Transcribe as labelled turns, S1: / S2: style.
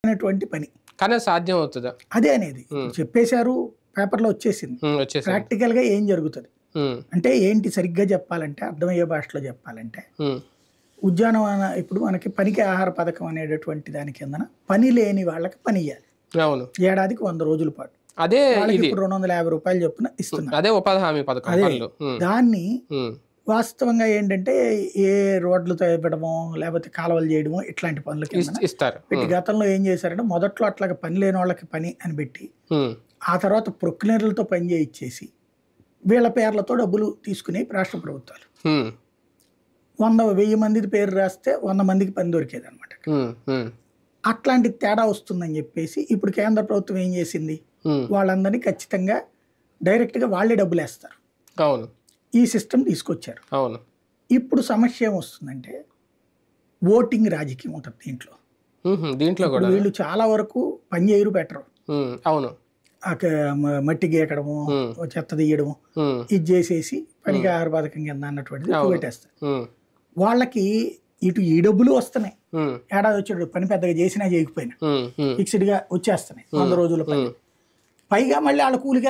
S1: అయినటువంటి పని.
S2: కానీ సాధ్యం అవుతుందా?
S1: అదే అనేది చెప్పేశారు, పేపర్లో వచ్చేసింది. ప్రాక్టికల్ గా ఏం జరుగుతుంది అంటే ఏంటి సరిగ్గా చెప్పాలంటే, అర్థమయ్యే భాషలో చెప్పాలంటే, ఉద్యానవన ఇప్పుడు మనకి పనికి ఆహార పథకం అనేటటువంటి దాని కిందన పని లేని వాళ్ళకి పని ఇవ్వాలి.
S2: అవును,
S1: ఏడాదికి 100 రోజుల పాటు.
S2: అదే
S1: ఇప్పుడు 250 రూపాయలు చొప్పున ఇస్తున్నారు.
S2: అదే ఉపాధి హామీ పథకం.
S1: దాన్ని వాస్తవంగా ఏంటంటే ఏ రోడ్లు తవ్వడమో లేకపోతే కాలువలు చేయడమో ఇట్లాంటి పనులకి
S2: ఇస్తారు.
S1: గతంలో ఏం చేశారంటే మొదట్లో అట్లాగా పని లేని వాళ్ళకి పని అని పెట్టి ఆ తర్వాత ప్రొక్లైనర్లతో పని చేయించేసి వీళ్ళ పేర్లతో డబ్బులు తీసుకుని రాష్ట్ర ప్రభుత్వాలు 100,000 మంది పేరు రాస్తే 100 మందికి పని దొరికేది అనమాట. అట్లాంటి తేడా వస్తుందని చెప్పేసి ఇప్పుడు కేంద్ర ప్రభుత్వం ఏం చేసింది, వాళ్ళందరినీ ఖచ్చితంగా డైరెక్ట్గా వాళ్ళే డబ్బులు వేస్తారు.
S2: అవును,
S1: ఈ సిస్టమ్ తీసుకొచ్చారు.
S2: అవును.
S1: ఇప్పుడు సమస్య ఏమొస్తుందంటే ఓటింగ్ రాజకీయం ఉంటుంది దీంట్లో. కూడా వీళ్ళు చాలా వరకు పని చేయరు, పెట్టరు.
S2: అవును,
S1: మట్టి గీకడము, చెత్త తీయడము ఇది చేసేసి పనికి ఆహార పథకం కింద అన్నటువంటిది పెట్టేస్తారు. వాళ్ళకి ఇటు ఈ డబ్బులు వస్తున్నాయి, ఏడాది వచ్చేటప్పుడు పని పెద్దగా చేసినా చేయకపోయినా ఫిక్స్డ్ గా వచ్చేస్తున్నాయి 100 రోజుల పని. పైగా మళ్ళీ వాళ్ళ కూలికి